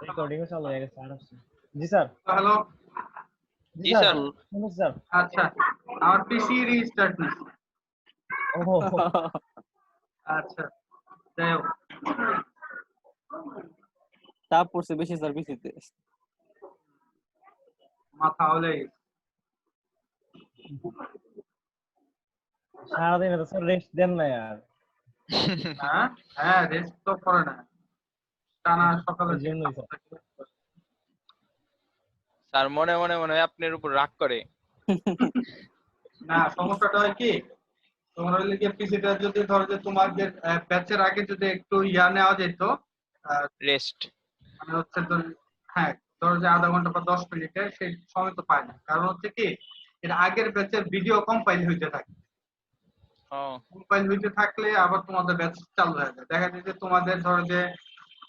Recording चालू है sir. जी sir. Hello जी sir. Sir अच्छा আমার পিসি রিস্টার্ট না ओहो আচ্ছা যাই হোক চাপ পড়ছে বেশি স্যার পিসিতে। মাথা হলে সারাদিন তো স্যার রেস্ট দেন না यार। হ্যাঁ হ্যাঁ রেস্ট তো করে না টানা সকালে এই জন্যই স্যার। স্যার মনে মনে মনে হয় আপনার উপর রাগ করে। না সমস্যাটা হয় কি তোমার হইলে কি পিসিটা যদি ধরো যে তোমাদের ব্যাচের আগে যদি একটু ইয়া নেওয়া যেত রেস্ট মানে হচ্ছে তো হ্যাঁ ধরো যে আধা ঘন্টা বা 10 মিনিটে সেই সময় তো পায় না কারণ হচ্ছে কি এর আগের ব্যাচের ভিডিও কম্পাইল হইতে থাকে কম্পাইল হইতে থাকলে আবার তোমাদের ব্যাচ চালু হয়ে যায় দেখা যায় যে তোমাদের ধরো যে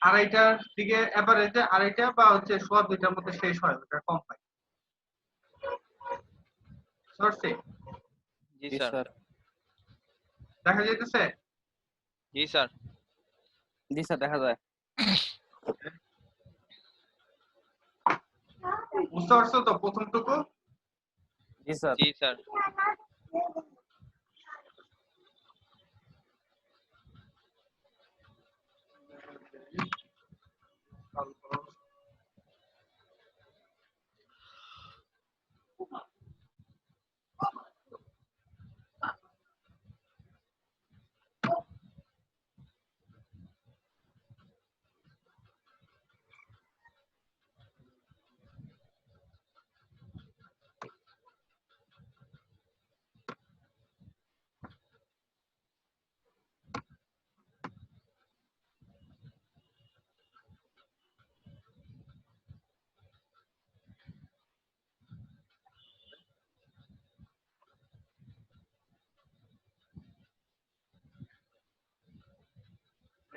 2:30টার দিকে এভারেজে 2:30টা বা হচ্ছে 2:15টার মধ্যে শেষ হয় ওটা কম্পাইল সরছে জি স্যার। দেখা যাইতেছে জি স্যার। জি স্যার দেখা যায়। বুঝতে পারছো তো প্রথমটুকু? জি স্যার। জি স্যার।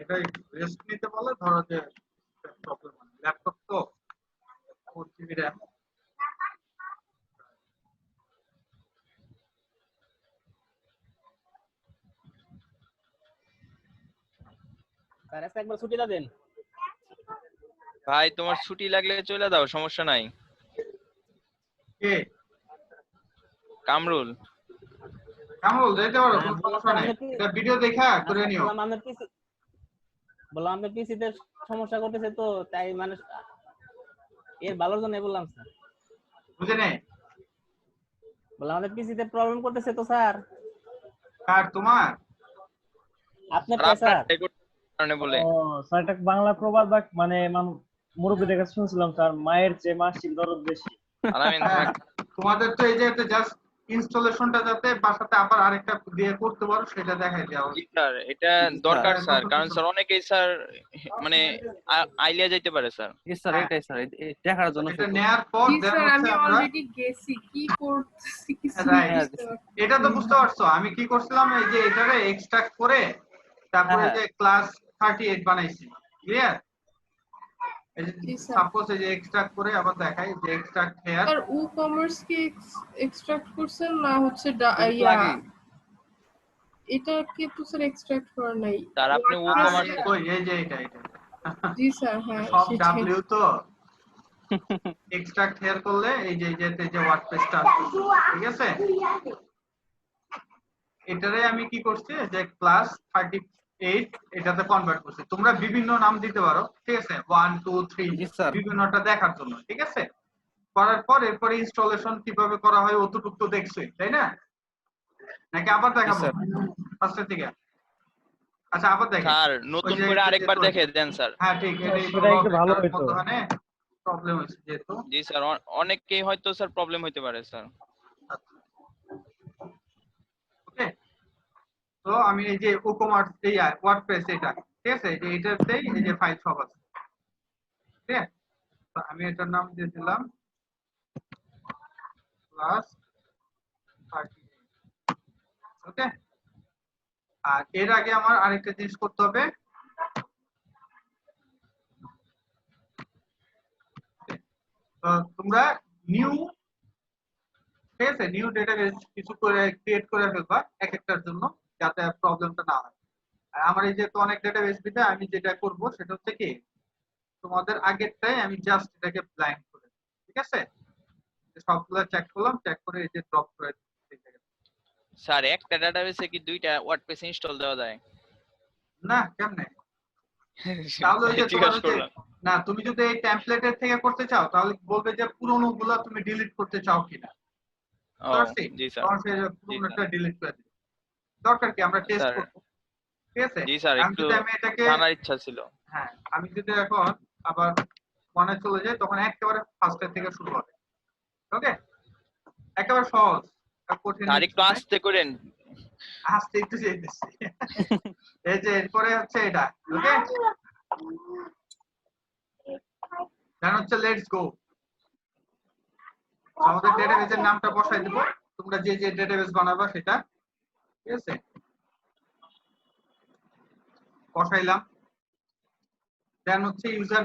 এটাই রেস্ট নিতে বলে ধরো যে প্রবলেম হয় ল্যাপটপ তো 4 GB RAM স্যার আজকে একবার ছুটি দেন। ভাই তোমার ছুটি লাগলে চলে দাও সমস্যা নাই। কে কামরুল কামরুল যেতে পারো কোনো সমস্যা নাই এটা ভিডিও দেখা করে নিও বললাম আমাদের পিসিতে সমস্যা করতেছে তো তাই মানে এর ভালোর জন্য বললাম স্যার। বুঝে নেই বললাম আমাদের পিসিতে প্রবলেম করতেছে তো স্যার। কার তোমার আপনার স্যার কারণে বলে ও স্যার এটা বাংলা প্রবাদ মানে মুরব্বিদের কাছে শুনছিলাম স্যার মায়ের চেয়ে মাসির দরদ বেশি। আলামিন থাক তোমাদের তো এই যে জাস্ট ইনস্টলেশনটা যাতে বাসাতে আবার আরেকটা দিয়ে করতে পারো সেটা দেখাই দাও জি স্যার এটা দরকার স্যার কারণ স্যার অনেকেই স্যার মানে আইলিয়া যাইতে পারে স্যার। জি স্যার এটাই স্যার দেখার জন্য এটা নেয়ার পর স্যার আমি অলরেডি গেছি কি করতেছি কিছু এটা তো বুঝতে পারছো আমি কি করছিলাম এই যে এটারে এক্সট্রাক্ট করে তারপরে যে ক্লাস 38 বানাইছি ক্লিয়ার এই যে সাপোজ এই যে এক্সট্রাক্ট করে আবার দেখাই যে এক্সট্রাক্ট হেয়ার স্যার ও কমার্স কি এক্সট্রাক্ট করছেন না হচ্ছে এটা কি তো স্যার এক্সট্রাক্ট করা নাই স্যার আপনি ও কমার্স কই এই যে এটা জি স্যার হ্যাঁ সব ডব্লিউ তো এক্সট্রাক্ট হেয়ার করলে এই যে ওয়ার্ডপ্রেসটা ঠিক আছে এটারে আমি কি করছি যে ক্লাস 38 এটাতে কনভার্ট করছি তোমরা বিভিন্ন নাম দিতে পারো ঠিক আছে 1 2 3 বিভিন্নটা দেখার জন্য ঠিক আছে করার পর এরপরে ইনস্টলেশন কিভাবে করা হয় অতটুকু তো দেখছই তাই না নাকি আবার দেখাবো ফার্স্ট থেকে আচ্ছা আবার দেখেন স্যার নতুন করে আরেকবার দেখে দেন স্যার। হ্যাঁ ঠিক এটা একটু ভালো হইতো মানে প্রবলেম হচ্ছে যেহেতু জি স্যার অনেকেই হয়তো স্যার প্রবলেম হইতে পারে স্যার। ওকে তো আমি এই যে ওকমার্স এই ওয়ার্ডপ্রেস এটা ঠিক আছে যে এটাতেই এই যে ফাইল সব আছে ঠিক আছে তো আমি এটার নাম দিয়ে দিলাম ক্লাস 38 ওকে আর এর আগে আমার আরেকটা জিনিস করতে হবে তো তোমরা নিউ ঠিক আছে নিউ ডেটাবেস কিছু করে ক্রিয়েট করে ফেলবা এক একটার জন্য যাতে প্রবলেমটা না হয় আর আমার এই যে তো অনেক ডেটাবেস দিতে আমি যেটা করব সেটা হচ্ছে কি তোমাদের আগেরটাই আমি জাস্ট এটাকে ব্ল্যাঙ্ক করে দিই, ঠিক আছে? সবগুলো চেক করলাম, চেক করে এই যে ড্রপ করে দিই। স্যার একটা ডাটাবেসে কি দুইটা ওয়ার্ডপ্রেস ইনস্টল দেওয়া যায়? না কেমনে? তাহলে ওই যে তোমার জিজ্ঞাসা ওই যে করলাম। না, তুমি যদি এই টেমপ্লেটের থেকে করতে চাও তাহলে বলবে যে পুরোনো গুলা তুমি ডিলিট করতে চাও কিনা, ও বুঝতে পারছি? জি স্যার। তখন সেই জি পুরোনোটা স্যার। ডিলিট করে দিবে। দরকার কি, আমরা টেস্ট স্যার করবো, ঠিক আছে? জি স্যার, আমি একটু যদি আমি এটাকে জানার ইচ্ছা ছিল। হ্যাঁ, আমি যদি এখন আবার মনে চলে যাই তখন একেবারে ফার্স্টের থেকে শুরু হবে। ওকে, একেবারে সহজ, আর কঠিন স্যার একটু কিছু নাই। আস্তে করেন। আস্তে একটু যেতেছি। এই যে এরপরে হচ্ছে এটা, ওকে, দেন হচ্ছে লেটস গো। আমাদের ডেটাবেসের নামটা বসাই দিব, তোমরা যে যে ডেটাবেস বানাবা সেটা, ঠিক আছে? বসাইলাম। দেন হচ্ছে ইউজার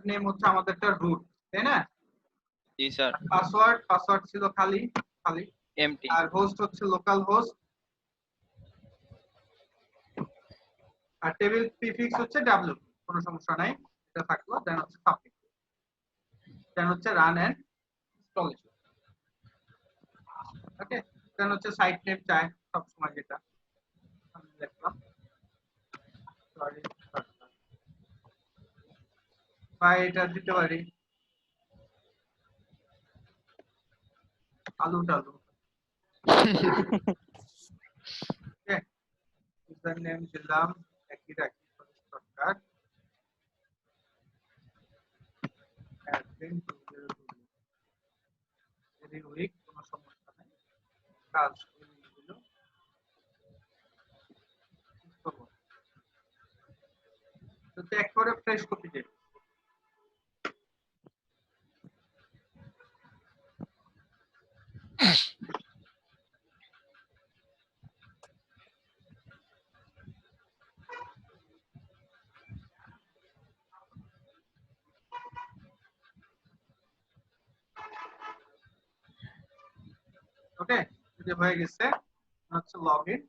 নেম হচ্ছে আমাদেরটা রুট, তাই না? জি স্যার। পাসওয়ার্ড ছিল খালি খালি, এমটি। আর হোস্ট হচ্ছে লোকাল হোস্ট, আর টেবিল প্রিফিক্স হচ্ছে ডাব্লিউ, কোনো সমস্যা নাই, এটা থাকলো। দেন হচ্ছে সাবমিট, দেন হচ্ছে রান এন্ড ইনস্টলেশন। ওকে, দেন হচ্ছে সাইট নেম চাই সব সময়, যেটা আমি লিখলাম, সরি, বা এটা দিতে পারি আলু টালু। ওকে, ইউজার নেম দিলাম একই রাখি, শর্টকাট অ্যাডমিন 2022, ভেরি উইক, কোনো সমস্যা নাই, কাজ দিল করব তো চেক করে ফ্রেশ কপি দিই। ওকে, যে হয়ে গেছে, হচ্ছে লগইন।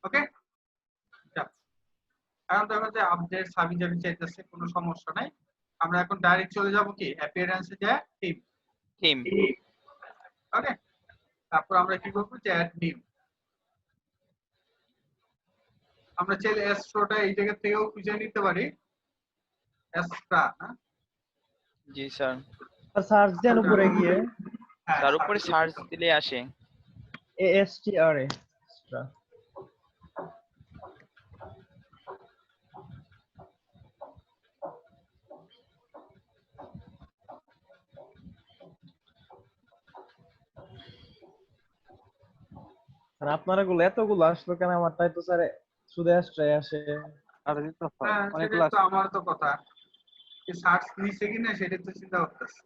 ওকে, এখন দেখো যে আপডেট সাবি জাবি চাইতেছে, কোনো সমস্যা নাই। আমরা এখন ডাইরেক্ট চলে যাব কি অ্যাপিয়ারেন্সে, যায় টিম। টিম। ওকে, তারপর আমরা কি করব যে অ্যাড নিউ। আমরা চাইলে এসট্রোটা এই জায়গা থেকেও খুঁজে নিতে পারি, এসট্রা না? জি স্যার। সার্চ দেন উপরে গিয়ে হ্যাঁ, তার উপরে সার্চ দিলে আসে। ASTRA extra. আর আপনার এগুলো এতগুলো আসলো কেন? আমারটাই তো স্যার শুধু এক্সট্রাই আসে। আর দিতে হয় হ্যাঁ, অনেকগুলো সেটাই তো আমার তো কথা, যে সার্চ নিচে কিনা সেটা তো চিন্তা করতেছি।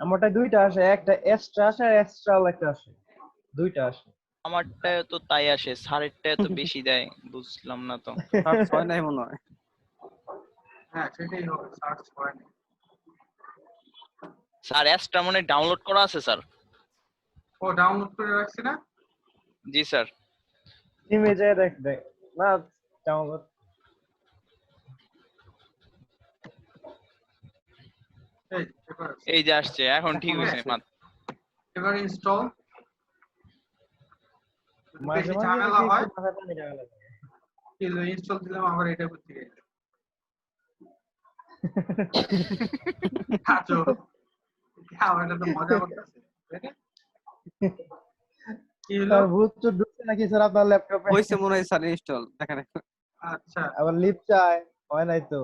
আমারটাই দুইটা আসে, একটা এক্সট্রা আসে আর এক্সট্রা একটা আসে, দুইটা আসে। আমারটা তো তাই আসে, স্যারেরটা তো বেশি দেয়, বুঝলাম না তো। আর ছয় নাই মনে হয়। হ্যাঁ, সেটাই হবে, সার্চ হয় না। স্যার এক্সট্রা মনে ডাউনলোড করা আছে স্যার। ও ডাউনলোড করে রাখছি না? জি স্যার। টিমে যায় দেখ না ডাউনলোড। এই এবার এই যে আসছে, এখন ঠিক হয়েছে। এবার ইনস্টল। মাঝে বেশি মাঝে ঝামেলা হয়, একটু মাথা পানি দেওয়া লাগে। ইনস্টল দিলাম আবার এটা করতে গেছে। আচ্ছা, আমার এটা তো মজা করতেছে, তাই না? কি হলো? স্যার ভূত তো ঢুকছে নাকি স্যার আপনার ল্যাপটপে? হইছে মনে হয় স্যার ইনস্টল দেখেন। আচ্ছা, আবার লিপ চাই, হয় নাই তো।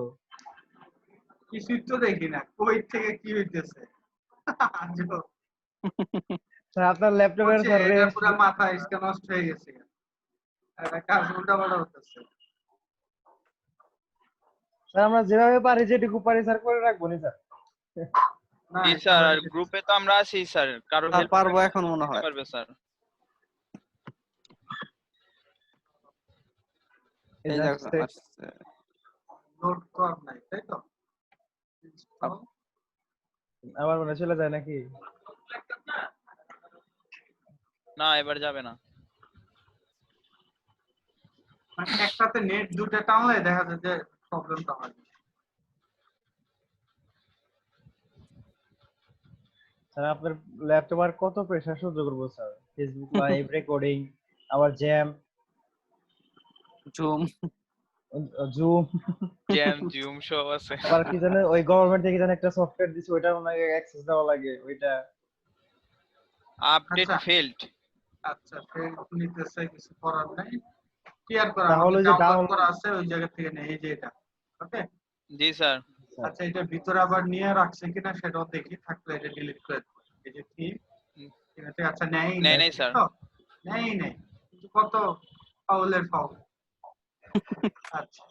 কিছুই তো দেখি না, কই থেকে কি হইতেছে। স্যার আপনার ল্যাপটপের স্যার এটা রেস্ট। পুরো মাথা ইসকা নষ্ট হয়ে গেছে, এটা কাজ উল্টা পাল্টা হতেছে। স্যার আমরা যেভাবে পারি যেটুকু পারি স্যার করে রাখবো নি স্যার। না, জি স্যার, আর গ্রুপে তো আমরা আছি স্যার, কারো আর হেল্প পারবো এখন মনে হয়। পারবে স্যার। এই দেখো আসছে। লোড কর নাই তাই তো Install। আবার মনে চলে যায় নাকি? না এবার যাবে না। মানে একসাথে নেট দুটো টানলে দেখা যায় যে প্রবলেমটা হয়। স্যার আপনার ল্যাপটপ আর কত প্রেসার সহ্য করবো স্যার? ফেসবুক লাইভ রেকর্ডিং, আবার jam, zoom zoom, jam zoom সব আছে। আবার কি জানেন ওই গভর্নমেন্ট থেকে জানেন একটা সফটওয়্যার দিছে, ওইটা ওনাকে অ্যাক্সেস দেওয়া লাগে, ওইটা আপডেট আচ্ছা ফেল্ড। আচ্ছা ফের নিতেছে কিছু করার নাই ক্লিয়ার করা তাহলে আমাদের যে ডাউনলোড ডাউনলোড। করা আছে ওই জায়গা থেকে নেই এই যে এটা ওকে জি স্যার। আচ্ছা এটা ভিতরে আবার নিয়ে রাখছে কিনা সেটাও দেখি থাকলে এটা ডিলিট করে দেব এই যে থিম এটাতে আচ্ছা নেই নেই নেই স্যার। নেই নেই কিন্তু কত ফাউলের ফাউল আচ্ছা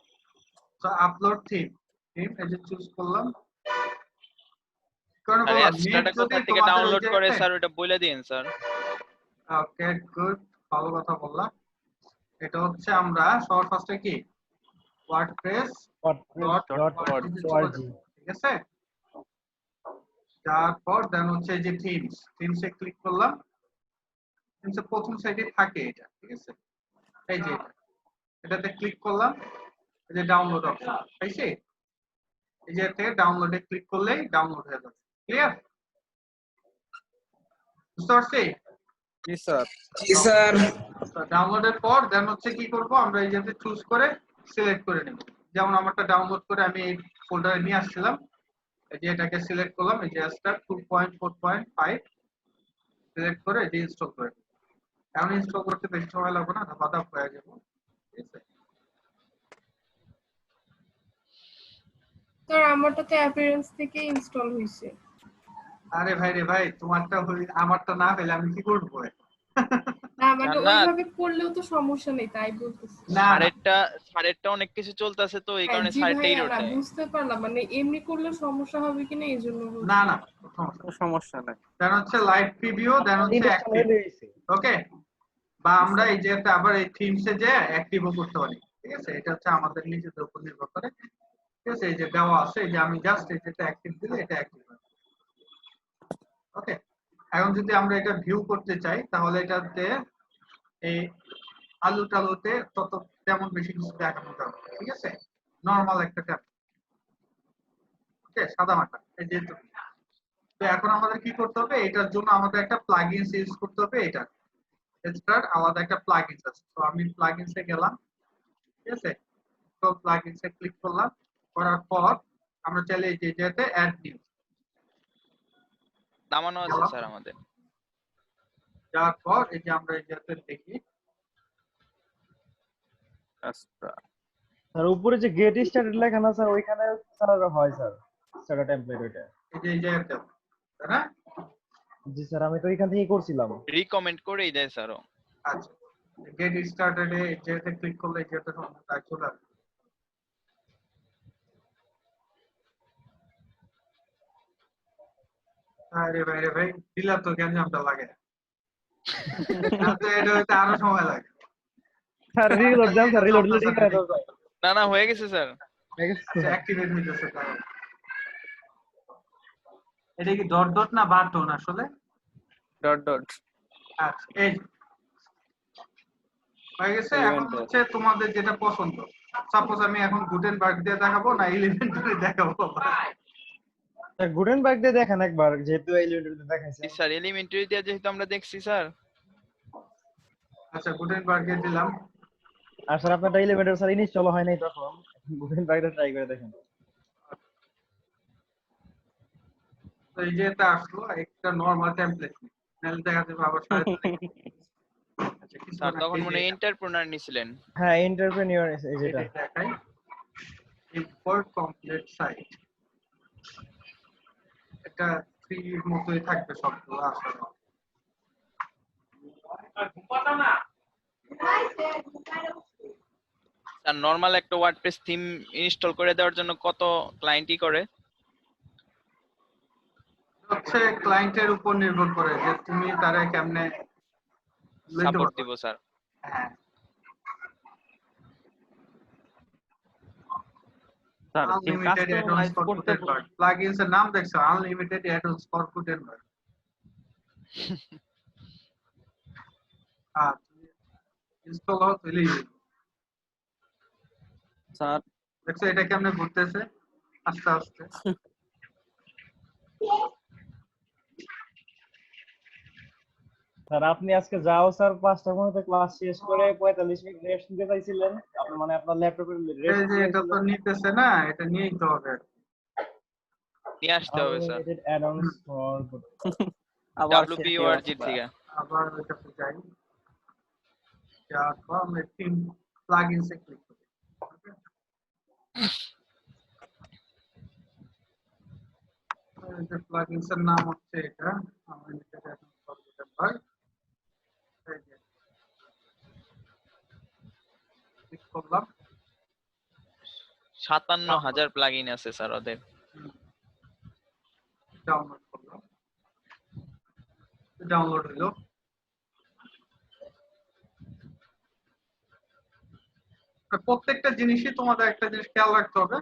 তো আপলোড থিম থিম এই যে চুজ করলাম কারণ আর বললাম নেট এক্সট্রাটা যদি কোথা থেকে তোমাদের ওই ডাউনলোড করে জায়গায় স্যার ওটা বলে দিন স্যার। ওকে গুড ভালো কথা বললাম এটা হচ্ছে আমরা সবার ফার্স্টে কি ওয়ার্ডপ্রেস wordpress.org। ঠিক আছে তারপর দেন হচ্ছে যে থিমসে ক্লিক করলাম থিমসে প্রথম সাইডে থাকে এটা ঠিক আছে এই যে এটাতে ক্লিক করলাম এই যে ডাউনলোড অপশন পাইছি এই যে থেকে ডাউনলোডে ক্লিক করলেই ডাউনলোড হয়ে যাবে ক্লিয়ার বুঝতে পারছি জি স্যার জি স্যার ডাউনলোডের পর দেন হচ্ছে কি করব আমরা এই যে চুজ করে সিলেক্ট করে নেব যেমন আমারটা ডাউনলোড করে আমি এই ফোল্ডারে নিয়ে আসছিলাম এই যে এটাকে সিলেক্ট করলাম এই যে স্টার 2.4.5 সিলেক্ট করে এই যে ইনস্টল করে এখন ইনস্টল করতে বেশি সময় লাগবে না ধাপাধাপ হয়ে যাবে ঠিক আছে স্যার আমারটাতে অ্যাপিয়ারেন্স থেকে ইনস্টল হইছে। আরে ভাই রে ভাই তোমারটা আমারটা না পেলে আমি কি করব না মানে না, ওইভাবে করলেও তো সমস্যা নেই তাই বলতেছি। না সারেরটা অনেক কিছু চলতেছে তো এই হ্যাঁ, কারণে জি সারেরটাই ভাইয়া, রোড না দেয়। বুঝতে পারলাম মানে এমনি করলে সমস্যা হবে কিনা এই জন্য বলছি। না না সমস্যা কোনো সমস্যা নাই দেন হচ্ছে লাইভ প্রিভিউ দেন হচ্ছে ইনস্টল অ্যাক্টিভ হয়ে গেছে। ওকে বা আমরা এই যে আবার এই থিমসে যে অ্যাক্টিভও করতে পারি ঠিক আছে এটা হচ্ছে আমাদের নিজেদের উপর নির্ভর করে ঠিক আছে এই যে দেওয়া আছে এই যে আমি জাস্ট এটা অ্যাক্টিভ দিলে এটা অ্যাক্টিভ হবে ওকে এখন যদি আমরা এটা ভিউ করতে চাই তাহলে এটাতে এই আলু টালুতে তত তেমন বেশি কিছু দেখানো যাবে না, ঠিক আছে নরমাল একটা ট্যাব ওকে সাদা মাটা এই যে তো এখন আমাদের কি করতে হবে এটার জন্য আমাদের একটা প্লাগইনস ইউজ করতে হবে এটা এক্সট্রা আলাদা একটা প্লাগইনস আছে তো আমি প্লাগইনসে গেলাম ঠিক আছে তো প্লাগইনসে ক্লিক করলাম করার পর আমরা চাইলে এই যে যেতে অ্যাড নিউ নামানো আছে স্যার আমাদের। যাওয়ার পর এই যে আমরা এই যেতে দেখি আচ্ছা স্যার উপরে যে গেট স্টার্টেড লেখা না স্যার, ওইখানে স্যার হয় স্যার স্টার্টার টেমপ্লেট ওইটা। এই যে যেতে তাই না জি স্যার আমি তো ওইখান থেকেই করছিলাম। রিকমেন্ড করেই দেয় স্যারও। আচ্ছা গেট স্টার্টেড এ যেতে ক্লিক করলে যেতে সমস্যা চলে আসবে আরে ভাই রে ভাই দিলা তো গ্যাঞ্জামটা লাগে এটা হইতে আরো সময় লাগে স্যার রিলোড দেন স্যার, রিলোড দিলে ঠিক হয়ে যাবে। না না হয়ে গেছে স্যার। আচ্ছা অ্যাক্টিভেট হইতেছে তাহলে এটা কি ডট ডট না বার টোন আসলে ডট ডট আচ্ছা এই হয়ে গেছে এখন হচ্ছে তোমাদের যেটা পছন্দ সাপোজ আমি এখন গুটেনবার্গ দিয়ে দেখাবো না এলিমেন্টারি দেখাবো স্যার গুটেনবার্গ দিয়ে দেখেন একবার, যেহেতু এলিমেন্টারিতে দেখাইছে। জি স্যার এলিমেন্টারি দিয়ে যেহেতু আমরা দেখছি স্যার। আচ্ছা গুটেনবার্গ দিয়ে দিলাম আর স্যার আপনারটা এলিমেন্টার স্যার ইনস্টল হয় নাই তখন, গুটেনবার্গটা ট্রাই করে দেখেন। তো এই যে এটা আসলো একটা নরমাল টেমপ্লেট নাহলে দেখা যাবে আবার সাড়ে আচ্ছা কিছু স্যার না, তখন এই যে মনে এটা। এন্টারপ্রেনার নিছিলেন। হ্যাঁ এন্টারপ্রেনিউর এই এই যেটা। যে দেখাই ইম্পোর্ট কমপ্লিট সাইট এটা ফ্রি মতোই থাকবে সবগুলো আসলে স্যার নরমাল একটা ওয়ার্ডপ্রেস থিম ইনস্টল করে দেওয়ার জন্য কত ক্লায়েন্টই করে? হচ্ছে ক্লায়েন্টের উপর নির্ভর করে যে তুমি তারা কেমনে সাপোর্ট দিব স্যার। হ্যাঁ sir unlimited add-ons customise for করতে গুটেনবার্গ প্লাগইনস এর নাম দেখছো unlimited add-ons for Gutenberg install হতে স্যার দেখছো এটা কেমনে ঘুরতেছে আস্তে আস্তে স্যার আপনি আজকে যাও স্যার 5টা পর্যন্ত ক্লাস শেষ করে 45 মিনিট রেস্ট নিতে চাইছিলেন আপনি মানে আপনার ল্যাপটপে এই রেস্ট যে এটা তো নিতেছে না এটা নিয়েই তো হবে নিয়ে আসতে হবে স্যার আনলিমিটেড অ্যাডঅনস ফর আবার WPORG থেকে আবার ওইটাতে যাই যাওয়ার পর আমরা থিম প্লাগইনস এ ক্লিক করি এই যে প্লাগইনস এর নাম হচ্ছে এটা আনলিমিটেড অ্যাডঅনস ফর গুটেনবার্গ এই যে ক্লিক করলাম 57000 প্লাগইন আছে স্যার ওদের ডাউনলোড করলাম ডাউনলোড হলো প্রত্যেকটা জিনিসই তোমাদের একটা জিনিস খেয়াল রাখতে হবে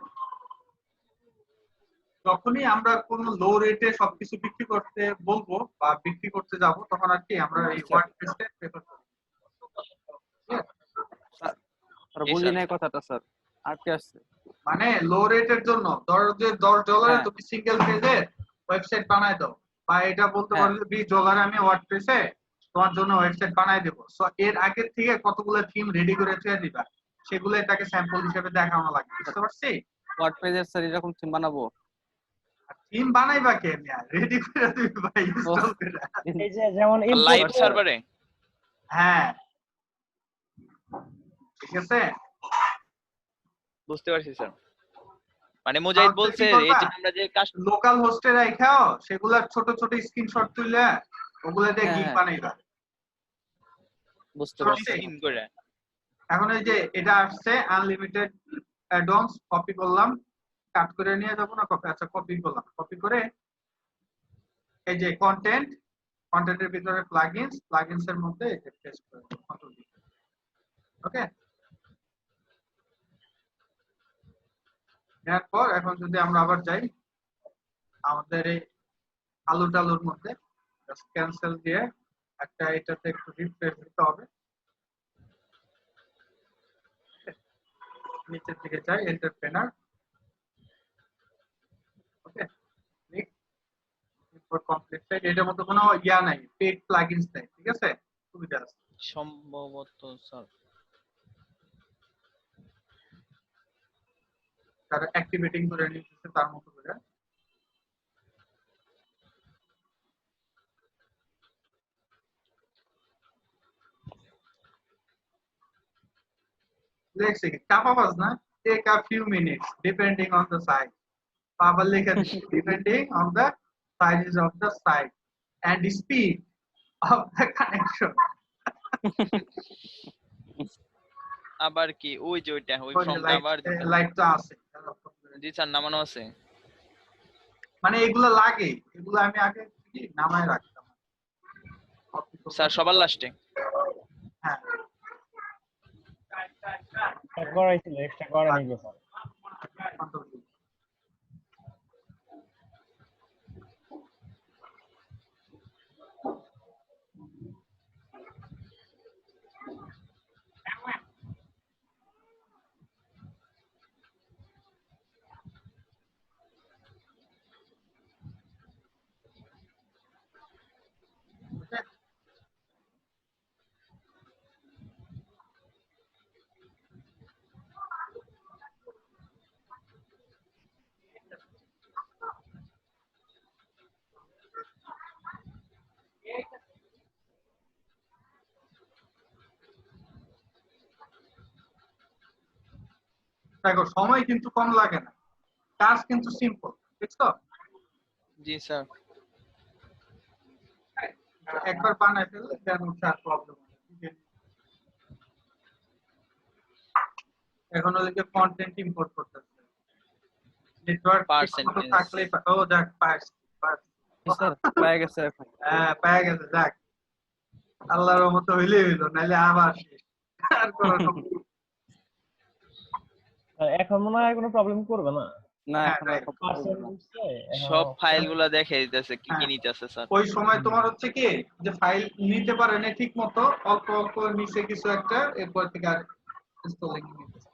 যখনই আমরা কোন লো রেটে সবকিছু বিক্রি করতে বলবো বা বিক্রি করতে যাব তখন আর কি আমরা এই ওয়ার্ডপ্রেসে প্রেফার করি স্যার বুঝি নাই কথাটা স্যার আটকে আসছে মানে লো রেটের জন্য ধরো যে $10 হ্যাঁ। তুমি সিঙ্গেল পেজে ওয়েবসাইট বানায় দাও বা এটা বলতে হ্যাঁ। পারো যে $20 আমি ওয়ার্ডপ্রেসে তোমার জন্য ওয়েবসাইট বানায় দেবো সো এর আগে থেকে কতগুলো থিম রেডি করে রেখে দিবা সেগুলো এটাকে স্যাম্পল হিসেবে দেখানো লাগবে বুঝতে পারছি ওয়ার্ডপ্রেসের স্যার এরকম থিম বানাবো থিম বানাইবা কে মিয়া রেডি করে দিবি ভাই ইনস্টল করে এই যে যেমন লাইভ import- সার্ভারে হ্যাঁ ঠিক আছে বুঝতে পারছি স্যার মানে মুজাহিদ তারপরে বলছে কি করবা? এই যে আমরা যে কাজ লোকাল হোস্টে রাখাও সেগুলার ছোট ছোট স্ক্রিনশট তুলে ওগুলা দিয়ে হ্যাঁ, গিগ হ্যাঁ। বানাইবা বুঝতে পারছি। পারছি সিন করে এখন এই যে এটা আসছে আনলিমিটেড অ্যাডঅনস কপি করলাম কাট করে নিয়ে যাব না কপি আচ্ছা কপি করলাম কপি করে এই যে কন্টেন্টের ভিতরে প্লাগইনস এর মধ্যে এটা পেস্ট করে কন্ট্রোল ডি ওকে এরপর এখন যদি আমরা আবার যাই আমাদের এই আলু টালুর মধ্যে ক্যান্সেল দিয়ে একটা এটাতে একটু রিফ্রেশ দিতে হবে নিচের দিকে যাই এন্টারপ্রেনার ওকে ইম্পোর্ট কমপ্লিট সাইট এটার মধ্যে কোনো ইয়া নাই পেড প্লাগইনস নাই ঠিক আছে সুবিধা আছে সম্ভবত স্যার তারা অ্যাক্টিভেটিং করে নিতেছে তার মতো করে let's see capabas na take a few minutes depending on the size power depending on the sizes of the site and the speed of the connection আবার কি ওই যে ওইটা ওই ফর্মটা আবার লাইট তো আছে জি স্যার নামানো আছে মানে এগুলো লাগে এগুলো আমি আগে কি নামায় রাখতাম স্যার সবার লাস্টে হ্যাঁ করাইছিল এক্সট্রা করে নিব স্যার দেখো সময় কিন্তু কম লাগে না কাজ কিন্তু সিম্পল বুঝছো জি স্যার একবার বানায় ফেললে দেন আর প্রবলেম হবে এখন ওদিকে কন্টেন্ট ইম্পোর্ট করতেছে নেটওয়ার্ক Percentage. থাকলে ও যাক পাস স্যার পেয়ে গেছে এখন হ্যাঁ পেয়ে গেছে যাক আল্লাহর রহমতে হইলে হইলো নাইলে আবার শেষ আর কোনো এখন মনে হয় কোনো প্রবলেম করবে না। না হ্যাঁ, এখন right. পার্সেন্ট উঠছে সব এখন। ফাইলগুলো দেখাই দিতেছে কি কি হ্যাঁ। নিতেছে স্যার। ওই সময় তোমার হচ্ছে কি যে ফাইল নিতে পারে না ঠিক মতো, অল্প অল্প নিচে কিছু একটা, এরপর থেকে আর ইনস্টলিং নিতেছে।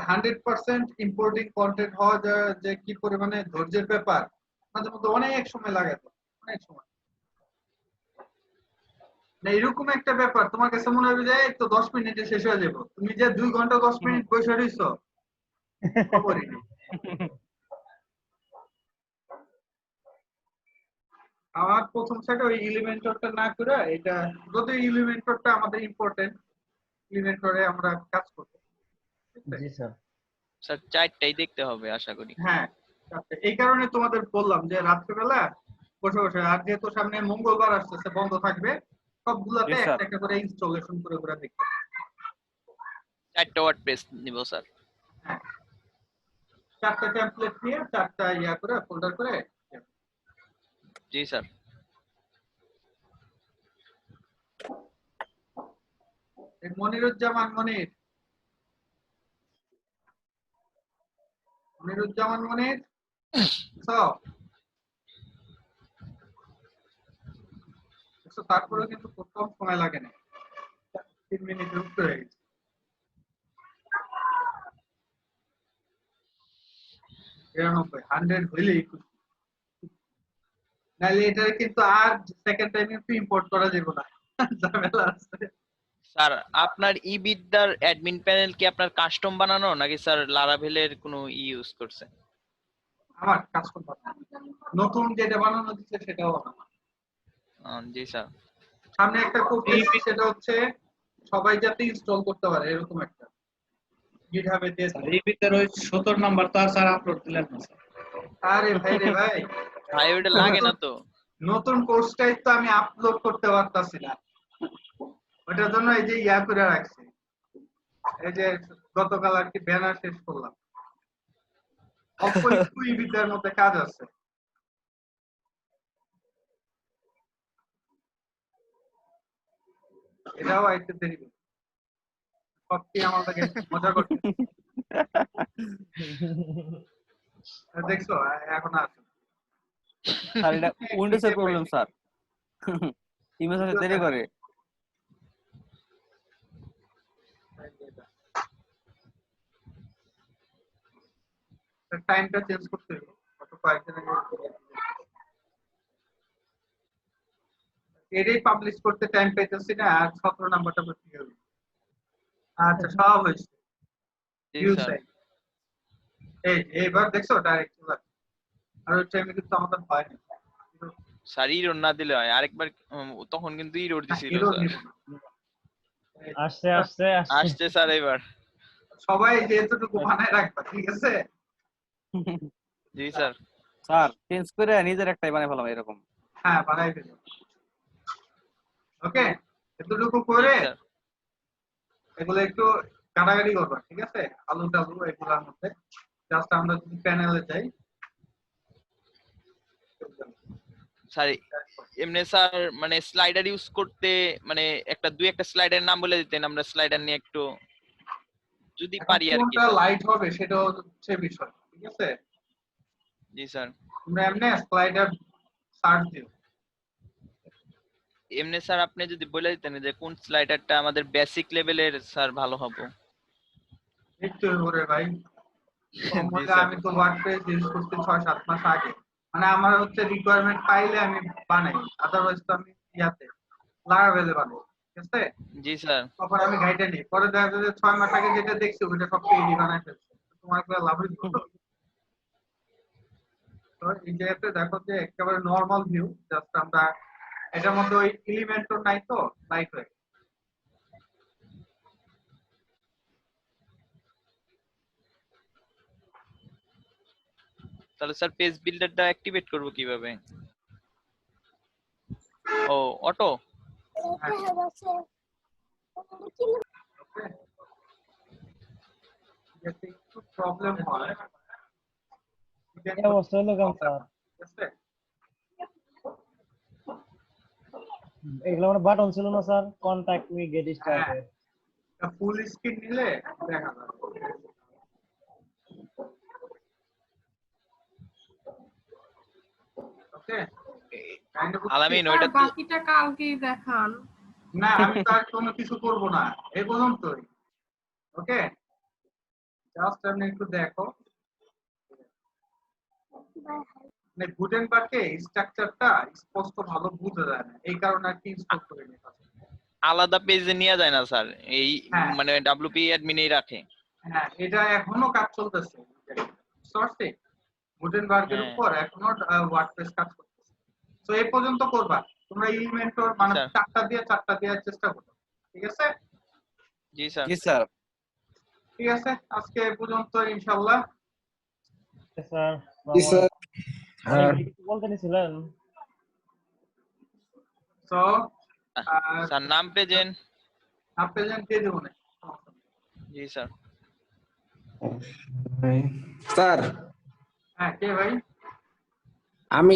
100% ইম্পোর্টিং কন্টেন্ট হওয়া যে কি পরিমাণে ধৈর্যের ব্যাপার, মাঝে মধ্যে অনেক সময় লাগে, তো অনেক সময় না। এরকম একটা ব্যাপার তোমার কাছে মনে হবে যে এই তো 10 মিনিটে শেষ হয়ে যাবে, তুমি যে 2 ঘন্টা 10 মিনিট বসে রইছো খবরই নেই। আমার প্রথম সাইডে ওই এলিমেন্টরটা না করে এটা, যদি এলিমেন্টরটা আমাদের ইম্পর্টেন্ট, এলিমেন্টরে আমরা কাজ করব। জি স্যার। স্যার 4টাই দেখতে হবে আশা করি। হ্যাঁ, আচ্ছা, এই কারণে তোমাদের বললাম যে রাত্রেবেলা বসে বসে, আর যেহেতু সামনে মঙ্গলবার আসতেছে বন্ধ থাকবে, সবগুলাতে Yes, sir. একটা একটা করে ইনস্টলেশন করে করে দেখতে। 4টা ওয়ার্ডপ্রেস নিব স্যার। হ্যাঁ, 4টা টেমপ্লেট নিয়ে 4টা ইয়া করে ফোল্ডার করে। জি স্যার। মনিরুজ্জামান মনির সব তারপরে কিন্তু খুব কম সময় লাগে না, 3 মিনিটের উপরে হয়ে গেছে। 100 হইলেই খুশি। নাহলে এটা কিন্তু আর সেকেন্ড টাইম কিন্তু ইম্পোর্ট করা যাবে না, ঝামেলা আছে। স্যার আপনার ইবিদ্যার অ্যাডমিন প্যানেল কি আপনার কাস্টম বানানো নাকি স্যার লারাভেলের কোনো ইউজ করছেন? আমার কাস্টম বানানো, নতুন যেটা বানানো দিচ্ছে সেটাও বানানো। জি স্যার। সামনে একটা করতেছি, সেটা হচ্ছে সবাই যাতে ইনস্টল করতে পারে এরকম একটা গিটহাবে দিয়ে। এই ভিতরে ওই 17 নাম্বার তো আর স্যার আপলোড দিলেন না স্যার। আরে ভাই রে ভাই, ভাই ওটা লাগে না তো। নতুন কোর্সটাই তো আমি আপলোড করতে পারতাছি না, ওটার জন্য এই যে ইয়া করে রাখছি। এই যে গতকাল আর কি ব্যানার শেষ করলাম, অল্প একটু ইবিটার মধ্যে কাজ আছে। এটাও আইতে দেরি করবে। সত্যি আমাদেরকে মজা করতে দেখছো, এখন আছে স্যার এটা উইন্ডোজের প্রবলেম স্যার, ইমেজ আসতে দেরি করে। টাইমটা চেঞ্জ করতে হবে, কত কয়েকদিন আগে এটাই পাবলিশ করতে টাইম পাইতেছি না, আর 17 নাম্বারটা করতে হবে। আচ্ছা, সব হয়েছে। জি ভিউ স্যার। সাইজ এইবার দেখছো ডাইরেক্ট চলে আসছে। আর ওই টাইমে কিন্তু আমাদের ভয় নেই, স্যার ইরোর না দিলে হয় আরেকবার, তখন কিন্তু ইরোর দিছিল হিরো স্যার। নিব না। আসছে আসছে আসছে। আসছে স্যার এবার। সবাই যেহেতুটুকু বানায় রাখবা, ঠিক আছে? জি স্যার। স্যার চেঞ্জ করে নিজের একটাই বানিয়ে ফেলাম এরকম। হ্যাঁ, বানাই ফেলো। ওকে, এতটুকু জি করে স্যার। এগুলো একটু কাটাকাটি করবা, ঠিক আছে? আলু টালু এগুলোর মধ্যে জাস্ট আমরা যদি প্যানেলে যাই। স্যার এমনি স্যার মানে স্লাইডার ইউজ করতে মানে দুই একটা স্লাইডারের নাম বলে দিতেন, আমরা স্লাইডার নিয়ে একটু যদি এখন পারি আর কি কোনটা স্যার। লাইট হবে সেটা হচ্ছে বিষয়, ঠিক আছে? জি স্যার। তোমরা এমনি স্লাইডার সার্চ দিও। এমনি স্যার আপনি যদি বলে দিতেন যে কোন স্লাইডারটা আমাদের বেসিক লেভেলের স্যার ভালো হবে। একটু করে ভাই, জি স্যার। আমি তো ওয়ার্ডপ্রেস ইউজ করতে 6-7 মাস আগে, মানে আমার হচ্ছে রিকোয়ারমেন্ট পাইলে আমি বানাই, আদারওয়াইজ তো আমি ইয়াতে লারাভেলে বানাই, ঠিক আছে? জি স্যার। তখন আমি গাইডে নিই, পরে দেখা যায় যে 6 মাস আগে যেটা দেখছি ওইটা সব পেইডি বানাই ফেলছে, তোমার কি লাভ হইল? তো এই জায়গাতে দেখো যে একেবারে নরমাল ভিউ, জাস্ট আমরা এটার মধ্যে ওই এলিমেন্টও নাই, তো লাইট হয়ে গেছে। তাহলে স্যার পেজ বিল্ডারটা অ্যাক্টিভেট করব কিভাবে? ও অটো। যাতে একটু প্রবলেম হয়, এই অবস্থা হলো কেন স্যার? ঠিক আছে? এগুলো মানে বাটন ছিল না sir, contact me, get started. Full screen নিলে দেখা যাবে। ওকে আলামিন আর ওইটা তো বাকিটা কালকেই দেখান। না আমি তো আর কোনো কিছু করব না এই পর্যন্তই। ওকে জাস্ট আপনি একটু দেখো মানে গুটেনবার্গে স্ট্রাকচারটা স্পষ্ট ভালো বোঝা যায় না এই কারণে আর কি ইনস্টল করে নিতে হবে। আলাদা পেজে নেওয়া যায় না স্যার, এই হ্যাঁ। মানে ডব্লিউপি অ্যাডমিনেই রাখে। হ্যাঁ এটা এখনো কাজ চলতেছে সর্টে গুটেনবার্গের হ্যাঁ। উপর এখনো ওয়ার্ডপ্রেস কাজ করতেছে। তো এই পর্যন্ত করবা তোমরা এলিমেন্টর মানে স্যার। চারটা দেওয়ার চেষ্টা করো। ঠিক আছে জি স্যার। জি স্যার। ঠিক আছে আজকে এই পর্যন্ত ইনশাআল্লাহ। স্যার জি স্যার। হ্যাঁ কিছু বলতে নিছিলেন? তো স্যার নাম পেজেন। প্রেজেন্ট দিয়ে দেবো না। জি স্যার। স্যার হ্যাঁ কে ভাই? আমি